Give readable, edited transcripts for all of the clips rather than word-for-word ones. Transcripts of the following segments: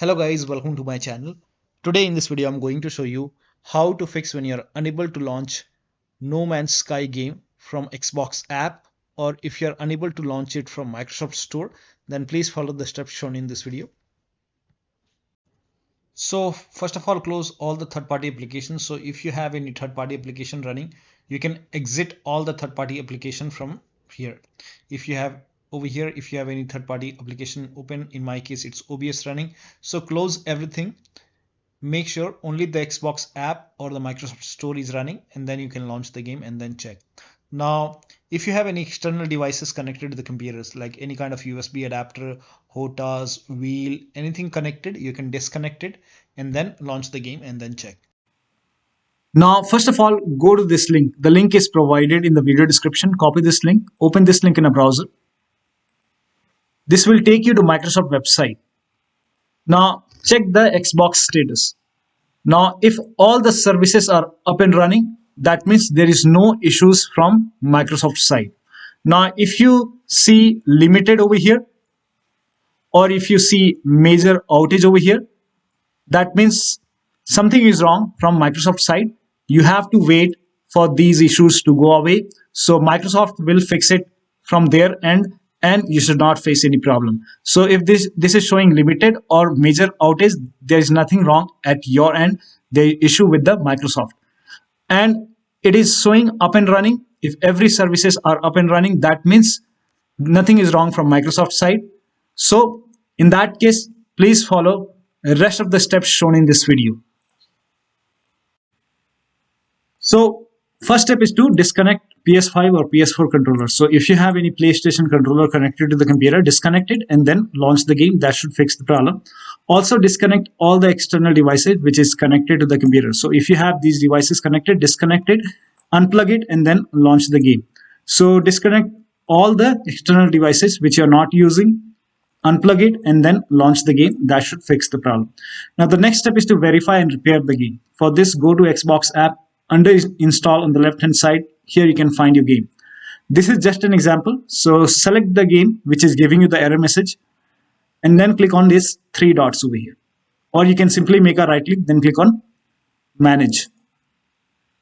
Hello guys, welcome to my channel. Today in this video I'm going to show you how to fix when you're unable to launch No Man's Sky game from Xbox app, or if you're unable to launch it from Microsoft Store, then please follow the steps shown in this video. So first of all, close all the third-party applications. So if you have any third-party application running, you can exit all the third-party application from here. If you have over here, if you have any third-party application open, in my case it's OBS running, so close everything. Make sure only the Xbox app or the Microsoft Store is running, and then you can launch the game and then check. Now, if you have any external devices connected to the computers, like any kind of USB adapter, Hotas, wheel, anything connected, you can disconnect it and then launch the game and then check. Now, first of all, go to this link. The link is provided in the video description. Copy this link, open this link in a browser. This will take you to Microsoft website. Now, check the Xbox status. Now, if all the services are up and running, that means there is no issues from Microsoft side. Now, if you see limited over here, or if you see major outage over here, that means something is wrong from Microsoft side. You have to wait for these issues to go away. So Microsoft will fix it from their end, and you should not face any problem. So if this is showing limited or major outage, there is nothing wrong at your end. The issue with the Microsoft, and it is showing up and running. If every services are up and running, that means nothing is wrong from Microsoft side. So in that case, please follow the rest of the steps shown in this video. So first step is to disconnect PS5 or PS4 controller. So if you have any PlayStation controller connected to the computer, disconnect it and then launch the game. That should fix the problem. Also disconnect all the external devices which is connected to the computer. So if you have these devices connected, disconnect it, unplug it, and then launch the game. So disconnect all the external devices which you are not using, unplug it, and then launch the game. That should fix the problem. Now the next step is to verify and repair the game. For this, go to Xbox app. Under install on the left hand side, here you can find your game. This is just an example. So select the game which is giving you the error message, and then click on these three dots over here. Or you can simply make a right click, then click on manage.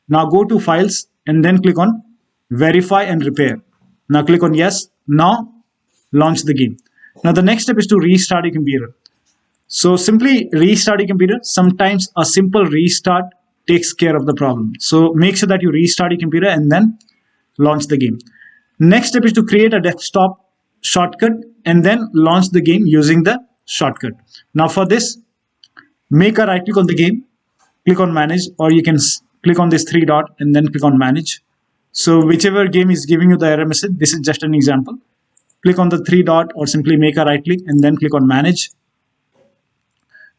Now go to files and then click on verify and repair. Now click on yes. Now launch the game. Now the next step is to restart your computer. So simply restart your computer. Sometimes a simple restart takes care of the problem. So make sure that you restart your computer and then launch the game. Next step is to create a desktop shortcut and then launch the game using the shortcut. Now for this, make a right click on the game, click on manage, or you can click on this three dot and then click on manage. So whichever game is giving you the error message, this is just an example. Click on the three dot or simply make a right click and then click on manage.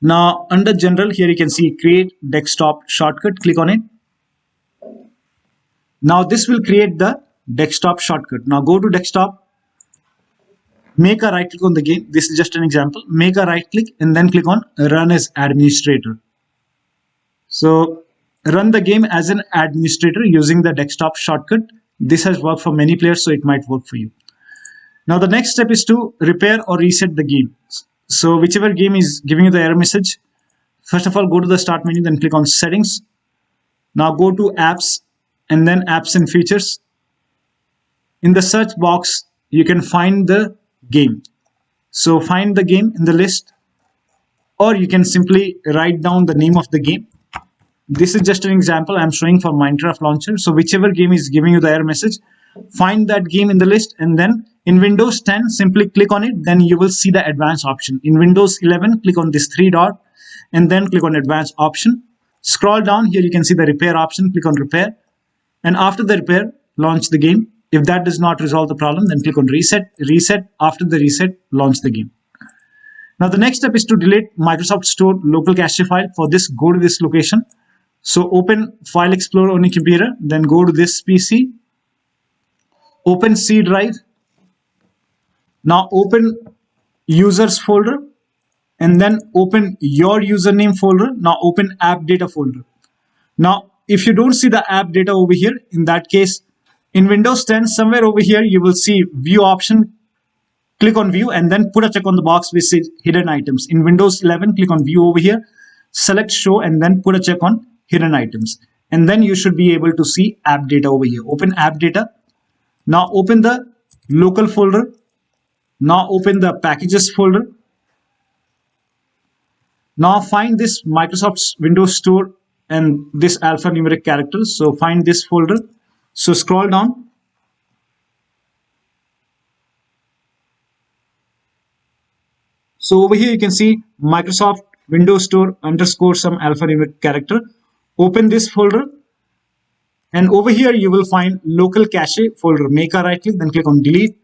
Now under general, here you can see create desktop shortcut. Click on it. Now this will create the desktop shortcut. Now go to desktop, make a right click on the game. This is just an example. Make a right click and then click on run as administrator. So run the game as an administrator using the desktop shortcut. This has worked for many players, so it might work for you. Now the next step is to repair or reset the game. So whichever game is giving you the error message, first of all, go to the start menu, then click on settings. Now go to apps and then apps and features. In the search box, you can find the game. So find the game in the list, or you can simply write down the name of the game. This is just an example I'm showing for Minecraft launcher. So whichever game is giving you the error message, find that game in the list, and then in Windows 10 simply click on it, then you will see the advanced option. In Windows 11, click on this three dot and then click on advanced option. Scroll down, here you can see the repair option. Click on repair, and after the repair, launch the game. If that does not resolve the problem, then click on reset. After the reset, launch the game. Now the next step is to delete Microsoft Store local cache file. For this, go to this location. So open File Explorer on your computer, then go to this PC, open C drive. Now open users folder and then open your username folder. Now open AppData folder. Now if you don't see the AppData over here, in that case, in Windows 10, somewhere over here, you will see view option. click on view and then put a check on the box which says hidden items. In Windows 11, click on view over here, select show and then put a check on hidden items. And then you should be able to see AppData over here. Open AppData. Now open the local folder. Now open the packages folder. Now find this Microsoft Windows Store and this alphanumeric characters. So find this folder. So scroll down. So over here you can see Microsoft Windows Store underscore some alphanumeric character. Open this folder. And over here you will find local cache folder. Make a right click, then click on delete.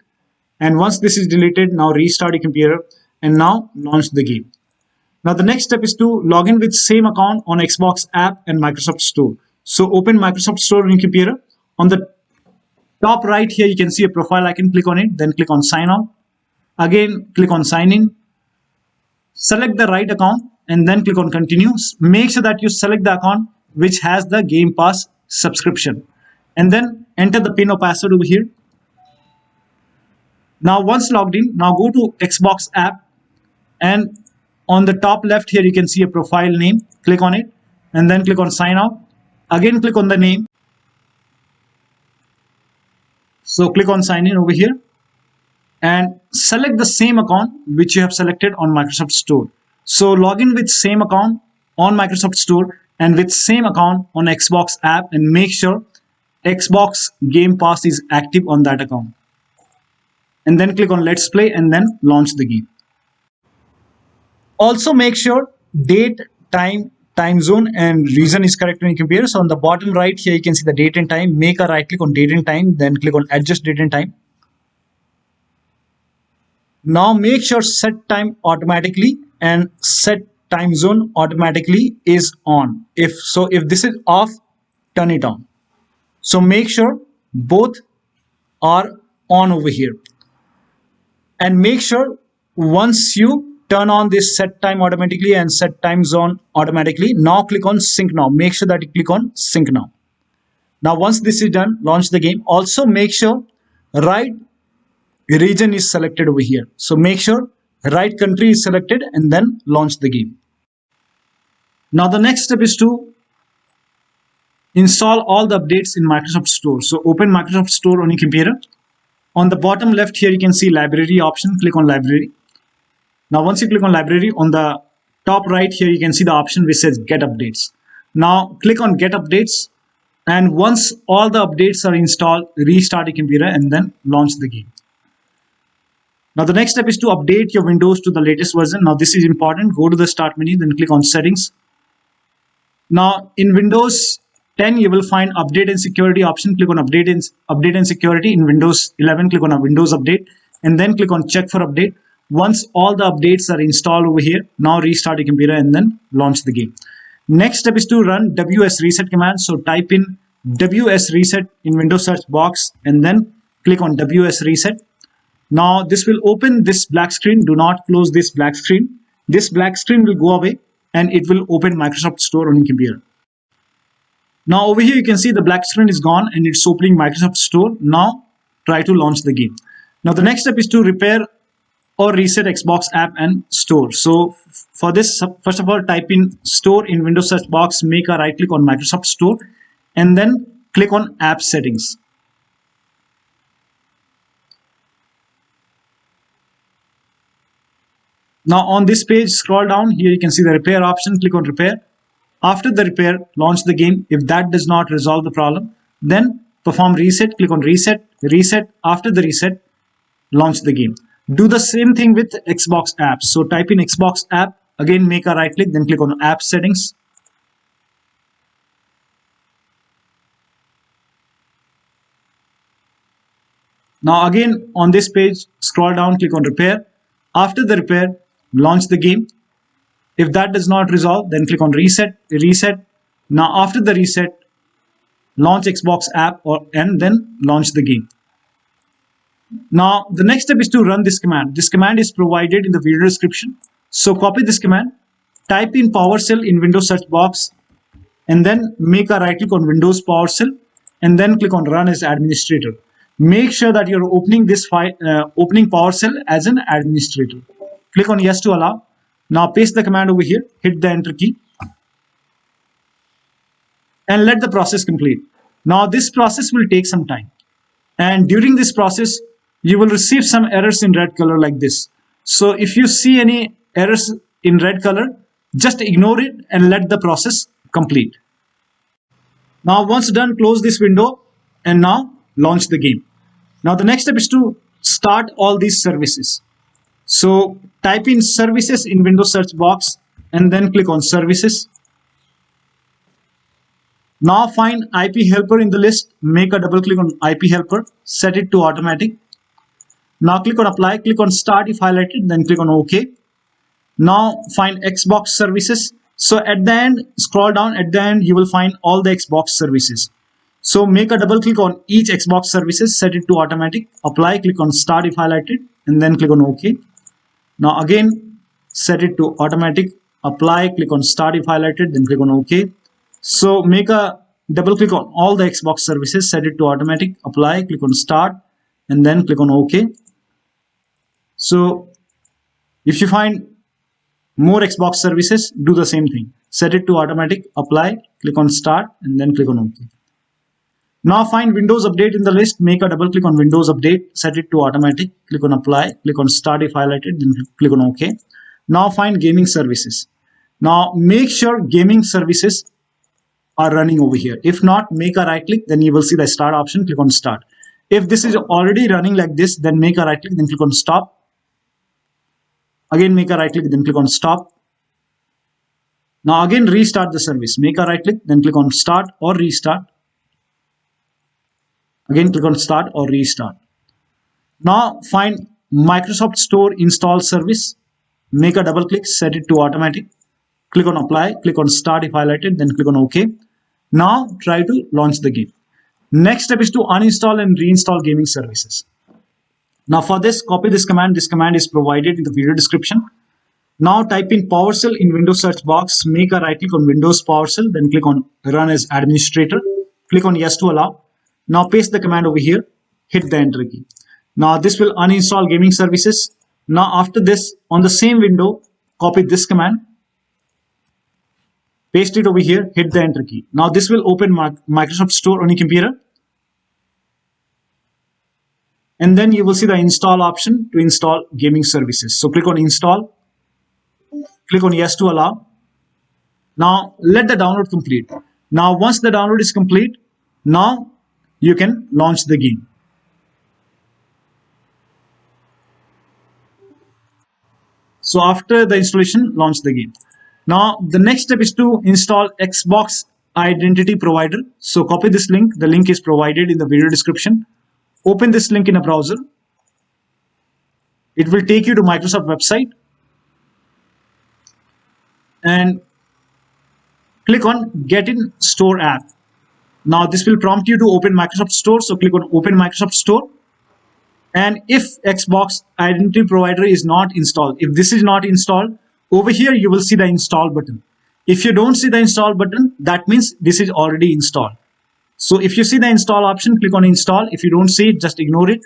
And once this is deleted, now restart your computer and now launch the game. Now the next step is to log in with same account on Xbox app and Microsoft Store. So open Microsoft Store on your computer. On the top right here you can see a profile icon. Click on it, then click on sign out. Again click on sign in. Select the right account and then click on continue. Make sure that you select the account which has the Game Pass subscription and then enter the PIN or password over here. Now once logged in, now go to Xbox app and on the top left here you can see a profile name. Click on it and then click on sign out. Again click on the name. So click on sign in over here and select the same account which you have selected on Microsoft Store. So log in with same account on Microsoft Store and with same account on Xbox app and make sure Xbox Game Pass is active on that account. And then click on Let's Play and then launch the game. Also make sure date, time, time zone and region is correct on your computer. So on the bottom right here you can see the date and time. Make a right click on date and time, then click on adjust date and time. Now make sure set time automatically and set time zone automatically is on. If this is off, turn it on. So make sure both are on over here. And make sure once you turn on this set time automatically and set time zone automatically, now click on sync now. Make sure that you click on sync now. Now once this is done, launch the game. Also make sure right region is selected over here. So make sure right country is selected and then launch the game. Now the next step is to install all the updates in Microsoft Store. So open Microsoft Store on your computer. On the bottom left here you can see library option. Click on library. Now once you click on library, on the top right here you can see the option which says get updates. Now click on get updates and once all the updates are installed, restart your computer and then launch the game. Now the next step is to update your Windows to the latest version. Now this is important. Go to the start menu, then click on settings. Now in Windows 10 you will find update and security option. Click on update and security. In Windows 11 click on a Windows update and then click on check for update. Once all the updates are installed over here, now restart your computer and then launch the game. Next step is to run ws reset command. So type in ws reset in Windows search box and then click on ws reset. Now this will open this black screen. Do not close this black screen. This black screen will go away and it will open Microsoft Store on your computer. Now over here you can see the black screen is gone and it's opening Microsoft Store. Now try to launch the game. Now the next step is to repair or reset Xbox app and store. So for this, first of all, type in store in Windows search box, make a right click on Microsoft Store and then click on app settings. Now on this page, scroll down here, you can see the repair option. Click on repair. After the repair, launch the game. If that does not resolve the problem, then perform reset. Click on reset. Reset. After the reset, launch the game. Do the same thing with Xbox apps. So type in Xbox app. Again, make a right click. Then click on app settings. Now again on this page, scroll down. Click on repair. After the repair, launch the game. If that does not resolve, then click on reset. Reset. Now after the reset, launch Xbox app and then launch the game. Now the next step is to run this command. This command is provided in the video description. So copy this command, type in PowerShell in Windows search box and then make a right click on Windows PowerShell and then click on run as administrator. Make sure that you're opening this file, opening PowerShell as an administrator. Click on yes to allow. Now paste the command over here, hit the enter key, and let the process complete. Now this process will take some time. And during this process, you will receive some errors in red color like this. So if you see any errors in red color, just ignore it and let the process complete. Now once done, close this window and now launch the game. Now the next step is to start all these services. So type in services in Windows search box and then click on services. Now find IP helper in the list, make a double click on IP helper, set it to automatic. Now click on apply, click on start if highlighted, then click on OK. Now find Xbox services. So at the end, scroll down, at the end you will find all the Xbox services. So make a double click on each Xbox services, set it to automatic, apply, click on start if highlighted, and then click on OK. Now again, set it to automatic, apply, click on start if highlighted, then click on OK. So make a double click on all the Xbox services, set it to automatic, apply, click on start, and then click on OK. So if you find more Xbox services, do the same thing. Set it to automatic, apply, click on start, and then click on OK. Now find Windows Update in the list, make a double click on Windows Update, set it to automatic, click on apply, click on start if highlighted, then click on OK. Now find gaming services. Now make sure gaming services are running over here. If not, make a right click, then you will see the start option, click on start. If this is already running like this, then make a right click, then click on stop. Again, make a right click, then click on stop. Now again, restart the service. Make a right click, then click on start or restart. Again, click on start or restart. Now find Microsoft Store install service. Make a double click, set it to automatic. Click on apply, click on start if highlighted, then click on OK. Now try to launch the game. Next step is to uninstall and reinstall gaming services. Now for this, copy this command. This command is provided in the video description. Now type in PowerShell in Windows search box, make a right click on Windows PowerShell, then click on run as administrator. Click on yes to allow. Now paste the command over here, hit the enter key. Now this will uninstall gaming services. Now after this, on the same window, copy this command, paste it over here, hit the enter key. Now this will open Microsoft Store on your computer. And then you will see the install option to install gaming services. So click on install, click on yes to allow. Now let the download complete. Now once the download is complete, now you can launch the game. So after the installation, launch the game. Now the next step is to install Xbox Identity Provider. So copy this link. The link is provided in the video description. Open this link in a browser. It will take you to Microsoft website. And click on Get in Store app. Now this will prompt you to open Microsoft Store. So click on Open Microsoft Store. And if Xbox Identity Provider is not installed, if this is not installed, over here you will see the install button. If you don't see the install button, that means this is already installed. So if you see the install option, click on install. If you don't see it, just ignore it.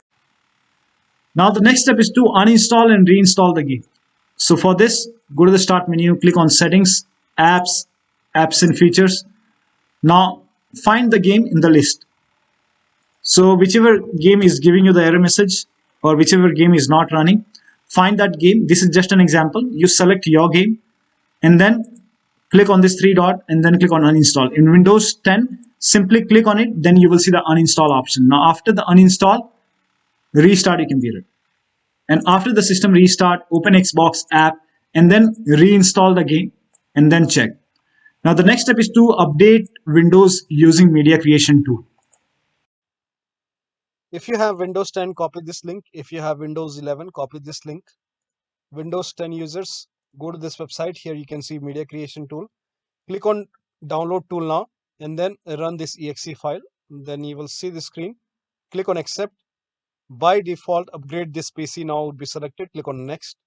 Now the next step is to uninstall and reinstall the game. So for this, go to the start menu, click on settings, apps, apps and features. Now find the game in the list. So whichever game is giving you the error message or whichever game is not running, find that game. This is just an example. You select your game and then click on this three dot and then click on uninstall. In Windows 10, simply click on it, then you will see the uninstall option. Now after the uninstall, restart your computer. And after the system restart, open Xbox app and then reinstall the game and then check. Now the next step is to update Windows using media creation tool. If you have Windows 10, copy this link. If you have Windows 11, copy this link. Windows 10 users, go to this website. Here you can see media creation tool. Click on download tool now and then run this exe file. Then you will see the screen. Click on accept. By default, upgrade this PC now would be selected. Click on next.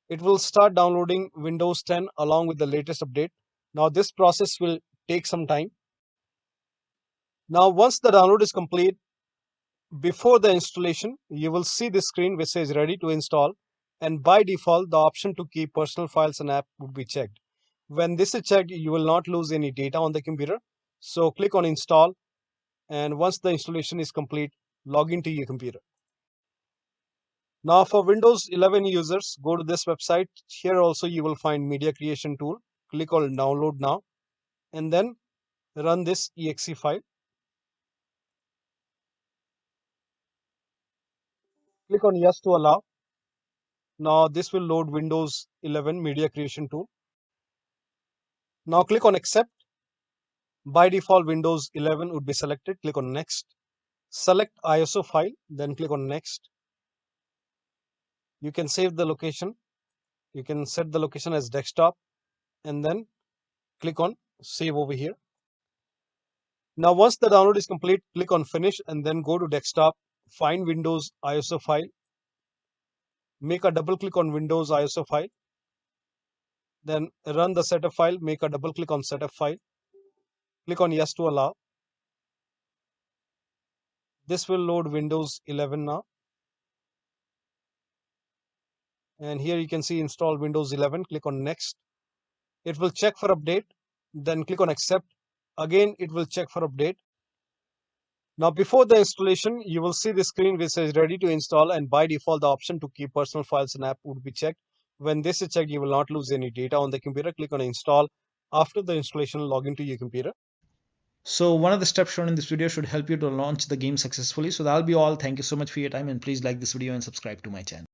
It will start downloading Windows 10 along with the latest update. Now this process will take some time. Now once the download is complete, Before the installation, you will see the screen which says ready to install, and by default, the option to keep personal files and app would be checked. When this is checked, you will not lose any data on the computer. So click on install, and once the installation is complete, log into your computer. Now for Windows 11 users, go to this website. Here also you will find media creation tool. Click on download now, and then run this exe file. Click on yes to allow. Now this will load Windows 11 media creation tool. Now click on accept. By default, Windows 11 would be selected. Click on next. Select ISO file, then click on next. You can save the location. You can set the location as desktop, and then click on save over here. Now once the download is complete, click on finish and then go to desktop, find Windows ISO file, make a double click on Windows ISO file, then run the setup file, make a double click on setup file, click on yes to allow. This will load Windows 11 now. And here you can see install Windows 11, click on next. It will check for update, then click on accept. Again, it will check for update. Now before the installation, you will see the screen which says ready to install, and by default the option to keep personal files and app would be checked. When this is checked, you will not lose any data on the computer. Click on install. After the installation, log into your computer. So one of the steps shown in this video should help you to launch the game successfully. So that'll be all. Thank you so much for your time, and please like this video and subscribe to my channel.